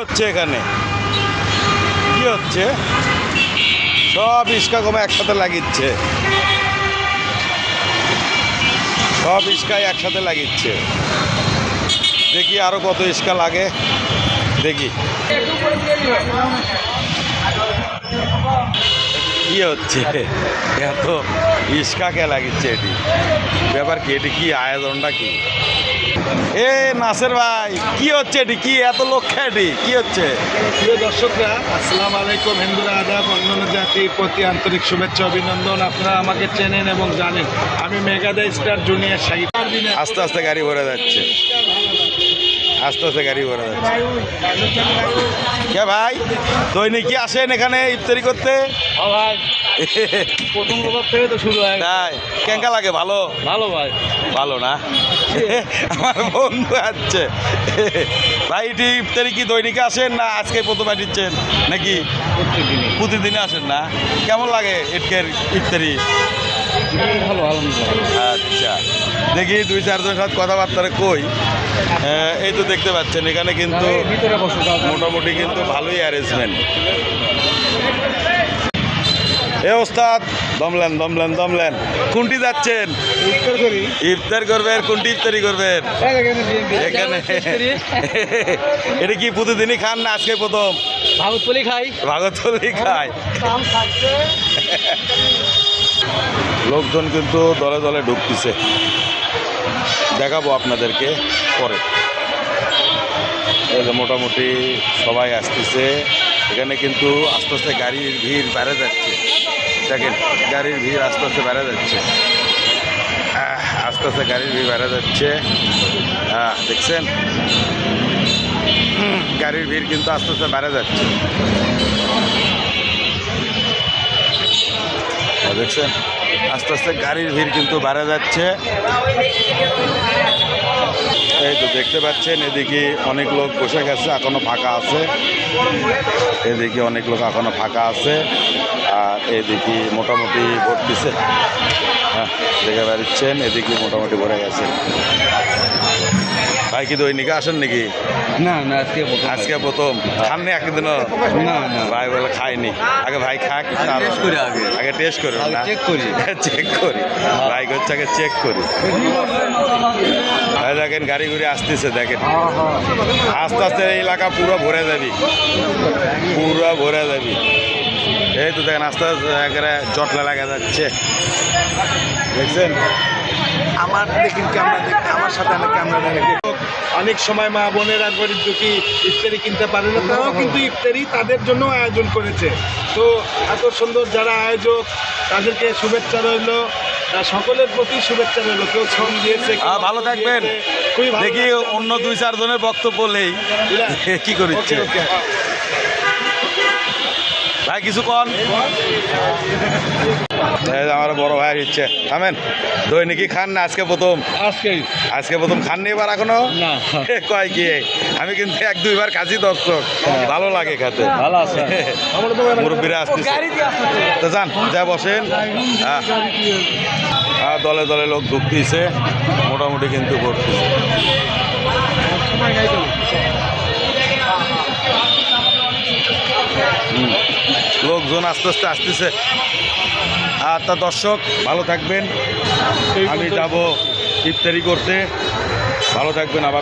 হচ্ছে এখানে কি হচ্ছে? সব ইস্কা কমে একসাথে লাগিচ্ছে, সব ইস্কাই একসাথে লাগিচ্ছে। দেখি আরো কত ইস্কা লাগে, দেখি কি হচ্ছে। এত ইস্কা কে লাগিচ্ছে? এটি ব্যাপার কি? এটি কি আয়োজনটা কি? এ নাসের ভাই, কি হচ্ছে এটি? কি এত লোক এটি কি হচ্ছে? প্রিয় দর্শকরা, আসসালামু আলাইকুম। হিন্দুরা আদাব, অন্যান্য জাতির প্রতি আন্তরিক শুভেচ্ছা অভিনন্দন। আপনারা আমাকে চেনেন এবং জানেন আমি মেগাদা স্টার জুনিয়র শাহিদ। আস্তে আস্তে গাড়ি ভরে যাচ্ছে, আস্তে আস্তে গাড়ি ভরে যাচ্ছে। কে ভাই, দৈনিক কি আসেন এখানে ইফতারি করতে? ভাই প্রথম প্রভাব থেকে তো শুরু হয়। তাই কেঙ্কা লাগে? ভালো ভালো ভাই, ভালো না? আমার বন্ধু আছে ভাই। এটি ইফতারি কি দৈনিকে আসেন না আজকে প্রথম দিচ্ছেন নাকি? প্রতিদিনে আসেন না? কেমন লাগে এটকের ইফতারি? ভালো আলহামদুলিল্লাহ। আচ্ছা, দেখি দুই চারজনের সাথে কথাবার্তা কই। এই তো দেখতে পাচ্ছেন এখানে কিন্তু মোটামুটি কিন্তু ভালোই অ্যারেঞ্জমেন্ট। এ ওস্তাদ, দমলেন দমলেন দমলেন। কোনটি যাচ্ছেন? ইফতার করবেন? কোনটি ইফতারি করবেন এখানে? এটা কি প্রতিদিনই খান না আজকে প্রথম? ভাগতপলি খাই, ভাগতপলি খাই। লোকজন কিন্তু দলে দলে ঢুকতেছে, দেখাবো আপনাদেরকে পরে। এই যে মোটামুটি সবাই আসতেছে এখানে, কিন্তু আস্তে আস্তে গাড়ির ভিড় বেড়ে যাচ্ছে। দেখেন গাড়ির ভিড় আস্তে আস্তে বেড়ে যাচ্ছে, আস্তে আস্তে গাড়ির ভিড় বেড়ে যাচ্ছে। দেখছেন গাড়ির ভিড় কিন্তু আস্তে আস্তে বেড়ে যাচ্ছে, দেখছেন আস্তে আস্তে গাড়ির ভিড় কিন্তু বেড়ে যাচ্ছে। এই তো দেখতে পাচ্ছেন এদিকে অনেক লোক বসে গেছে, এখনো ফাঁকা আছে। এদিকে অনেক লোক এখনো ফাঁকা আছে, আর এদিকে মোটামুটি ভরতেছে। হ্যাঁ, দেখে বেড়াচ্ছেন এদিকে মোটামুটি ভরে গেছে। ভাই কি দৈনিকে আসেন নাকি? না না, আজকে প্রথম খাননি একদিনও? না না ভাই বলে খাইনি। আগে ভাই খাক, আগে টেস্ট করি না, চেক করি চেক করি। ভাই হচ্ছে আগে চেক করি। দেখেন গাড়ি ঘুরে আসতেছে, দেখেন আস্তে আস্তে এই এলাকা পুরো ভরে যাবি, পুরো ভরে যাবি। এই তো দেখেন আস্তে আস্তে একেবারে জটলা লাগা যাচ্ছে, দেখছেন? আমার দেখেন ক্যামেরা দেখতে, আমার সাথে আমার ক্যামেরা দেখে। অনেক সময় মা বোনেরা গরিব দুঃখী ইফতারি কিনতে পারে না, তারাও কিন্তু ইফতারি তাদের জন্য আয়োজন করেছে। তো এত সুন্দর যারা আয়োজক, তাদেরকে শুভেচ্ছা রইল, সকলের প্রতি শুভেচ্ছা রইল। কেউ শ্রম দিয়েছে, ভালো থাকবেন। খুবই ভালো। দেখি অন্য দুই চারজনের বক্তব্য নেই, কি করিচ্ছে ভাই? কিছু কন। আমার বড় ভাই ইচ্ছে থামেন। দৈনিকই খান না আজকে প্রথম? আজকে প্রথম খাননি এবার এখনো? না। কয় কি, আমি কিন্তু এক দুইবার কাজী দর্শক, ভালো লাগে খেতে। ভালো আছে, মুরব্বীরা আসতেছে তো, যান যা বসেন। দলে দলে লোক ঢুকতেছে, মোটামুটি কিন্তু করতেছে। লোকজন আস্তে আস্তে আসতেছে। আর তা দর্শক ভালো থাকবেন, আমি যাব ইফতারি করতে। ভালো থাকবেন। আবার